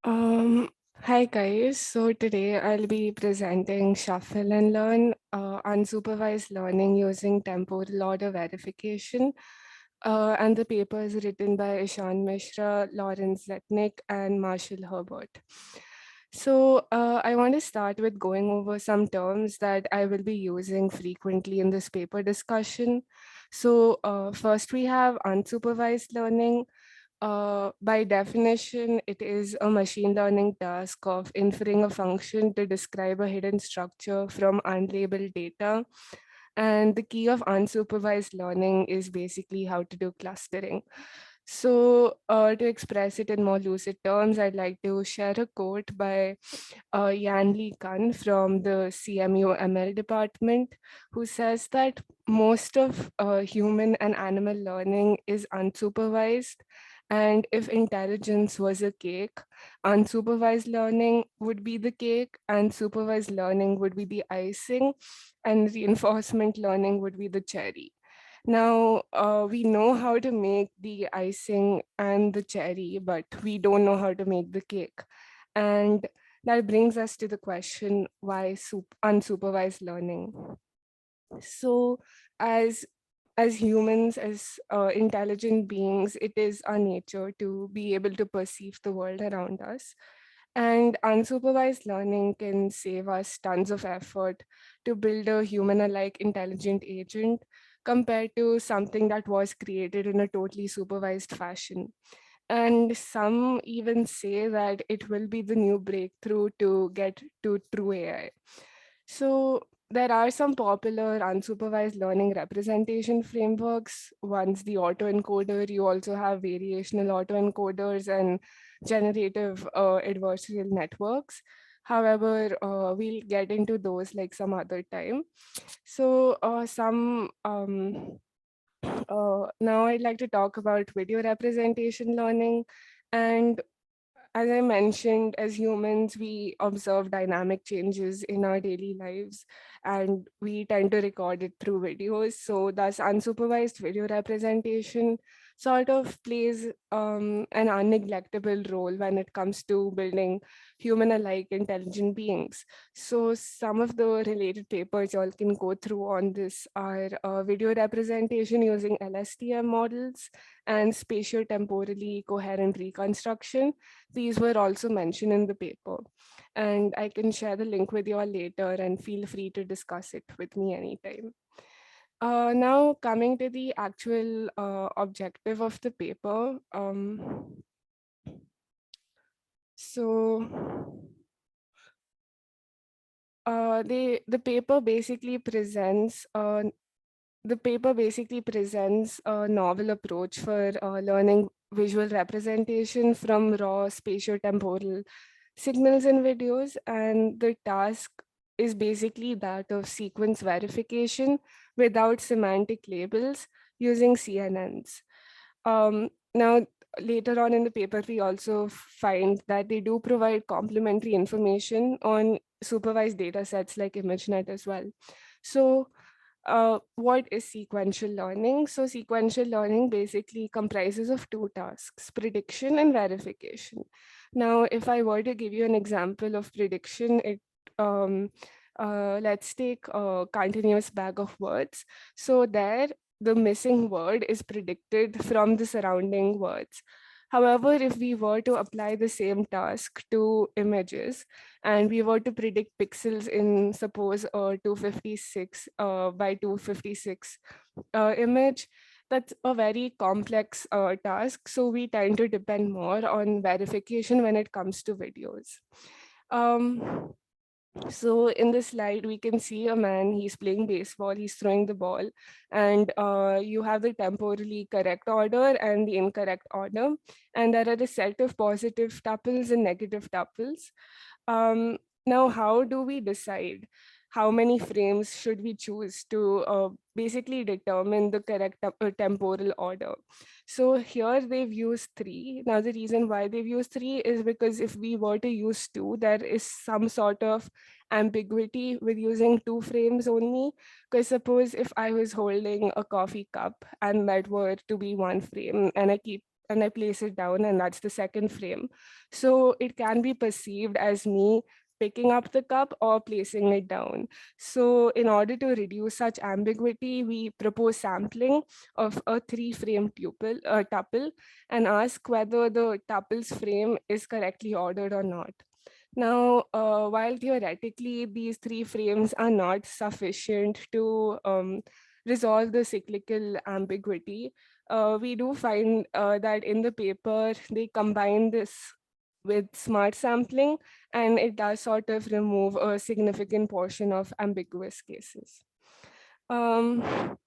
Um, Hi guys. So today I'll be presenting Shuffle and Learn, unsupervised learning using temporal order verification. And the paper is written by Ishan Misra, Lawrence Zitnick, and Marshall Hebert. So I want to start with going over some terms that I will be using frequently in this paper discussion. So first we have unsupervised learning. By definition, it is a machine learning task of inferring a function to describe a hidden structure from unlabeled data. And the key of unsupervised learning is basically how to do clustering. So, to express it in more lucid terms, I'd like to share a quote by Yan Lee Kun from the CMU ML department, who says that most of human and animal learning is unsupervised. And if intelligence was a cake, unsupervised learning would be the cake, and supervised learning would be the icing, and reinforcement learning would be the cherry. Now, we know how to make the icing and the cherry, but we don't know how to make the cake. And that brings us to the question, why unsupervised learning? So, as as humans, as intelligent beings, it is our nature to be able to perceive the world around us. And unsupervised learning can save us tons of effort to build a human-alike intelligent agent compared to something that was created in a totally supervised fashion. And some even say that it will be the new breakthrough to get to true AI. So there are some popular unsupervised learning representation frameworks. One's the autoencoder. You also have variational autoencoders and generative adversarial networks. However, we'll get into those like some other time. So some now I'd like to talk about video representation learning. And as I mentioned, as humans, we observe dynamic changes in our daily lives and we tend to record it through videos. So, thus, unsupervised video representation sort of plays an unneglectable role when it comes to building human alike intelligent beings. So, some of the related papers you all can go through on this are video representation using LSTM models and spatio-temporally coherent reconstruction. These were also mentioned in the paper. And I can share the link with you all later and feel free to discuss it with me anytime. Now, coming to the actual objective of the paper. So, the paper basically presents a novel approach for learning visual representation from raw spatiotemporal signals in videos, and the task is basically that of sequence verification without semantic labels using CNNs. Now, later on in the paper, we also find that they do provide complementary information on supervised data sets like ImageNet as well. So what is sequential learning? So sequential learning basically comprises of two tasks, prediction and verification. Now, if I were to give you an example of prediction, um, let's take a continuous bag of words. So there, the missing word is predicted from the surrounding words. However, if we were to apply the same task to images and we were to predict pixels in suppose a 256 by 256 image, that's a very complex task. So we tend to depend more on verification when it comes to videos. Um, so in this slide, we can see a man, he's playing baseball, he's throwing the ball, and you have the temporally correct order and the incorrect order. And there are a set of positive tuples and negative tuples. Um, Now, how do we decide how many frames should we choose to basically determine the correct temporal order? So here they've used three. Now, the reason why they've used three is because if we were to use two, there is some sort of ambiguity with using two frames only. Because suppose if I was holding a coffee cup and that were to be one frame and and I place it down, and that's the second frame. So it can be perceived as me picking up the cup or placing it down. So in order to reduce such ambiguity, we propose sampling of a three-frame tuple and ask whether the tuple's frame is correctly ordered or not. Now, while theoretically these three frames are not sufficient to resolve the cyclical ambiguity, we do find that in the paper they combine this with smart sampling, and it does sort of remove a significant portion of ambiguous cases. Um,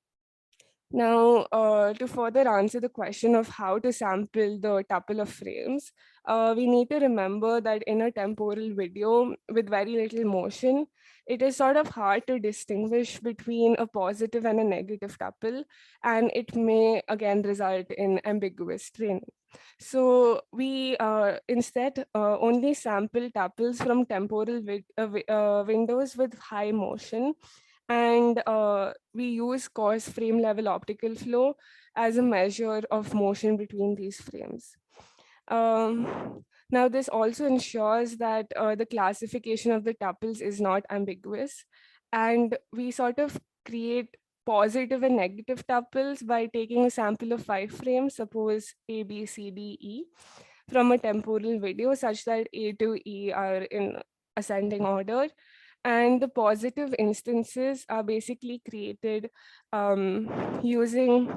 Now, to further answer the question of how to sample the tuple of frames, we need to remember that in a temporal video with very little motion, it is sort of hard to distinguish between a positive and a negative tuple, and it may again result in ambiguous training. So we instead only sample tuples from temporal windows with high motion, and we use coarse frame level optical flow as a measure of motion between these frames. Now, this also ensures that the classification of the tuples is not ambiguous, and we sort of create positive and negative tuples by taking a sample of 5 frames, suppose A, B, C, D, E, from a temporal video such that A to E are in ascending order, and the positive instances are basically created using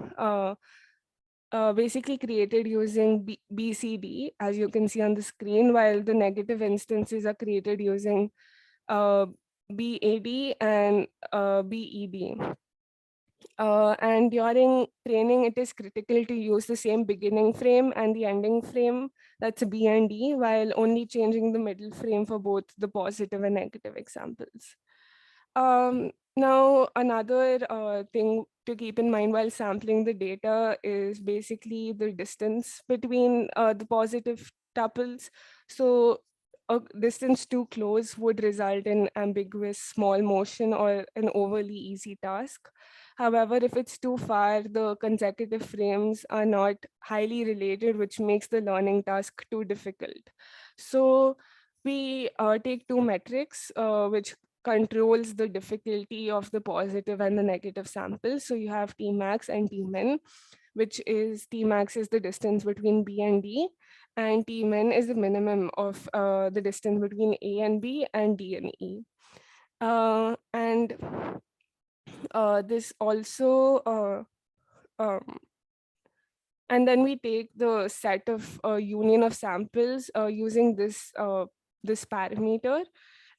BCD, as you can see on the screen, while the negative instances are created using uh, BAD and BED. And during training, it is critical to use the same beginning frame and the ending frame, that's B and D, while only changing the middle frame for both the positive and negative examples. Now, another thing to keep in mind while sampling the data is basically the distance between the positive tuples. So a distance too close would result in ambiguous small motion or an overly easy task. However, if it's too far, the consecutive frames are not highly related, which makes the learning task too difficult. So we take two metrics, which controls the difficulty of the positive and the negative samples. So you have Tmax and Tmin, which is Tmax is the distance between B and D, and Tmin is the minimum of the distance between A and B and D and E. And this also, and then we take the set of union of samples using this parameter,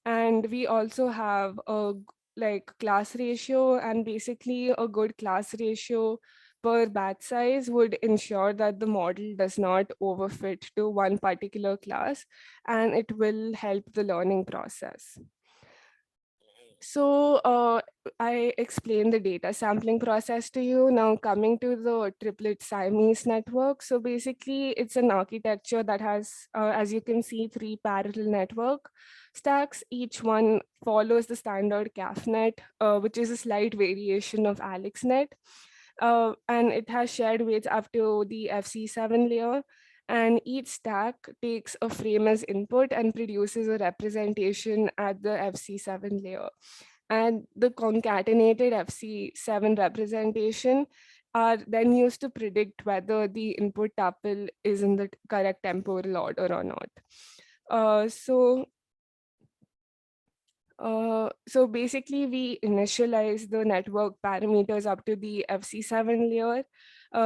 and we also have a like class ratio, and basically a good class ratio per batch size would ensure that the model does not overfit to one particular class, and it will help the learning process. So I explained the data sampling process to you. Now coming to the triplet Siamese network. So basically it's an architecture that has, as you can see, 3 parallel network stacks. Each one follows the standard CAFnet, which is a slight variation of AlexNet. And it has shared weights up to the FC7 layer. And each stack takes a frame as input and produces a representation at the FC7 layer. And the concatenated FC7 representation are then used to predict whether the input tuple is in the correct temporal order or not. Uh, so so basically, we initialize the network parameters up to the FC7 layer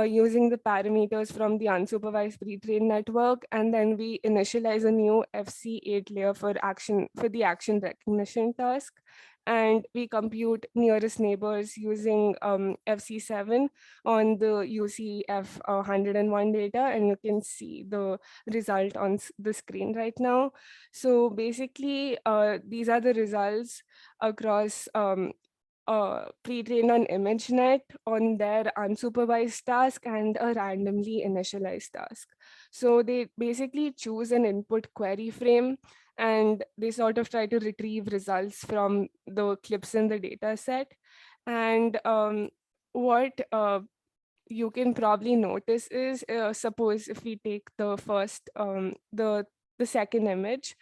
using the parameters from the unsupervised pre-trained network, and then we initialize a new FC8 layer for the action recognition task, and we compute nearest neighbors using FC7 on the UCF 101 data, and you can see the result on the screen right now. So basically, these are the results across pre-trained on ImageNet on their unsupervised task and a randomly initialized task. So they basically choose an input query frame, and they sort of try to retrieve results from the clips in the data set. And what you can probably notice is, suppose if we take the first, the second image,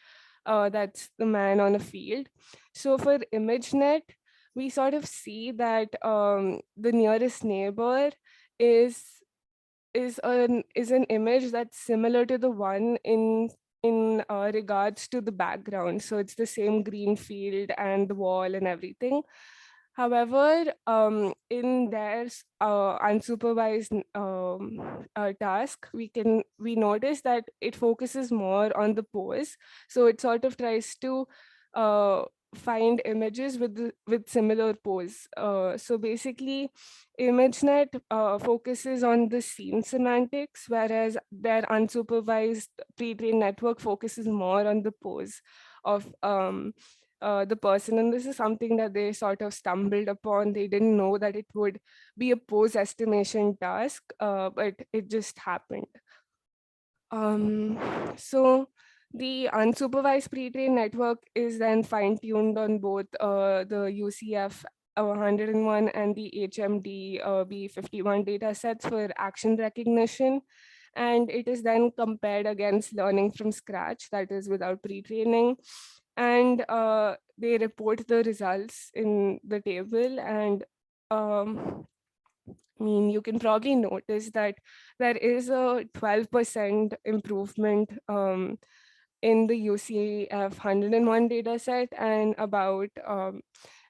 that's the man on a field. So for ImageNet, we sort of see that the nearest neighbor is is an image that's similar to the one in regards to the background. So it's the same green field and the wall and everything. However, in their unsupervised task, we notice that it focuses more on the pose. So it sort of tries to uh, find images with similar pose. So basically, ImageNet focuses on the scene semantics, whereas their unsupervised pre-trained network focuses more on the pose of the person. And this is something that they sort of stumbled upon. They didn't know that it would be a pose estimation task, but it just happened. Um, so the unsupervised pre-trained network is then fine-tuned on both the UCF 101 and the HMD B51 data sets for action recognition. And it is then compared against learning from scratch, that is without pre-training. And they report the results in the table. And I mean, you can probably notice that there is a 12% improvement in the UCF 101 data set, and about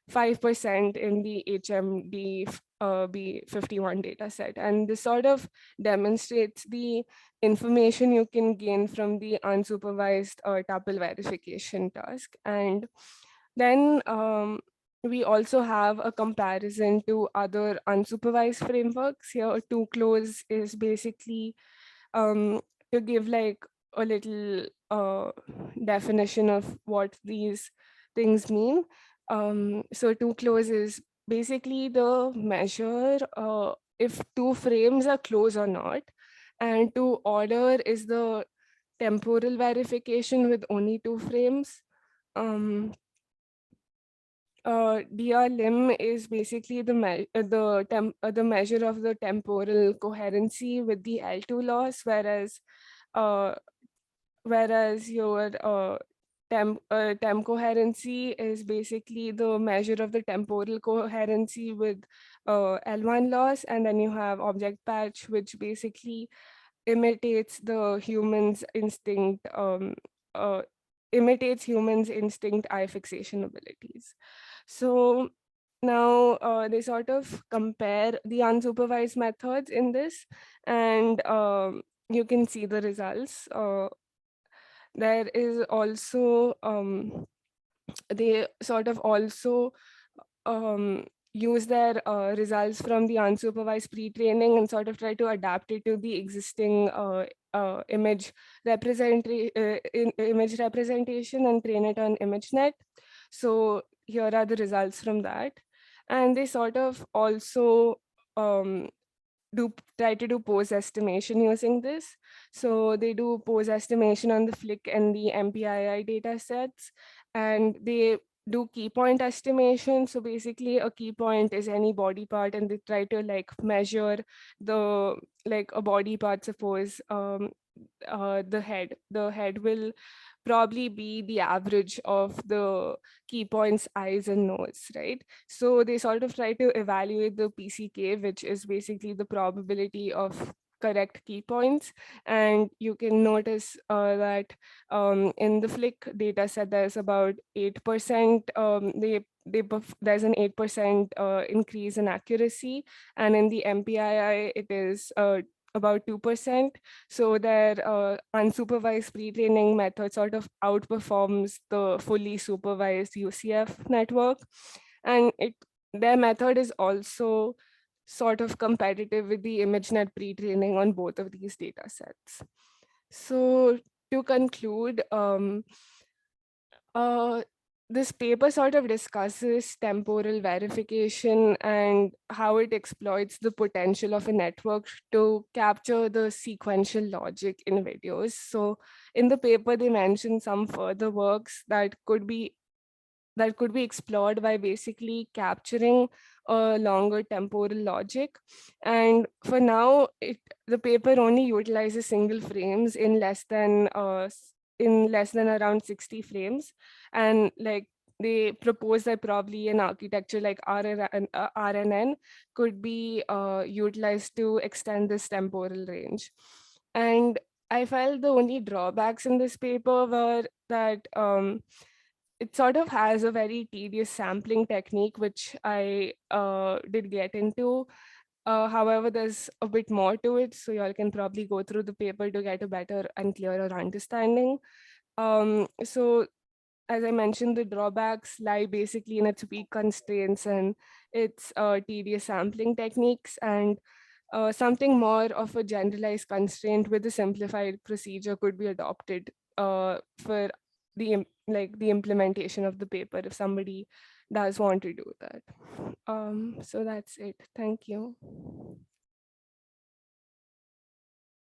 5% in the HMD B51 data set. And this sort of demonstrates the information you can gain from the unsupervised tuple verification task. And then we also have a comparison to other unsupervised frameworks. Here, too close is basically to give like a little definition of what these things mean. So too close is basically the measure if two frames are close or not, and to order is the temporal verification with only two frames. Um, DR lim is basically the measure of the temporal coherency with the L2 loss, uh, whereas your temp coherency is basically the measure of the temporal coherency with L1 loss. And then you have object patch, which basically imitates the human's instinct, uh, imitates humans' instinct eye fixation abilities. So now they sort of compare the unsupervised methods in this, and you can see the results. There is also they sort of also um, use their results from the unsupervised pre-training and sort of try to adapt it to the existing image representation and train it on ImageNet. So here are the results from that. And they sort of also um, try to do pose estimation using this. So they do pose estimation on the Flick and the MPII data sets, and they do key point estimation. So basically a key point is any body part, and they try to like measure the like a body part. Suppose the head will probably be the average of the key points, eyes and nose, right? So they sort of try to evaluate the PCK, which is basically the probability of correct key points. And you can notice that in the Flick data set, there's about 8%, there's an 8% increase in accuracy. And in the MPII, it is about 2%. So their unsupervised pre-training method sort of outperforms the fully supervised UCF network. And their method is also sort of competitive with the ImageNet pre-training on both of these data sets. So to conclude, uh, this paper sort of discusses temporal verification and how it exploits the potential of a network to capture the sequential logic in videos. So in the paper, they mention some further works that could be that could be explored by basically capturing a longer temporal logic. And for now, the paper only utilizes single frames in less than around 60 frames. And like they propose that probably an architecture like RNN could be utilized to extend this temporal range. And I felt the only drawbacks in this paper were that it sort of has a very tedious sampling technique, which I did get into. However, there's a bit more to it, so y'all can probably go through the paper to get a better and clearer understanding. So, as I mentioned, the drawbacks lie basically in its weak constraints and its tedious sampling techniques, and something more of a generalized constraint with a simplified procedure could be adopted for the implementation of the paper if somebody does want to do that. So that's it. Thank you.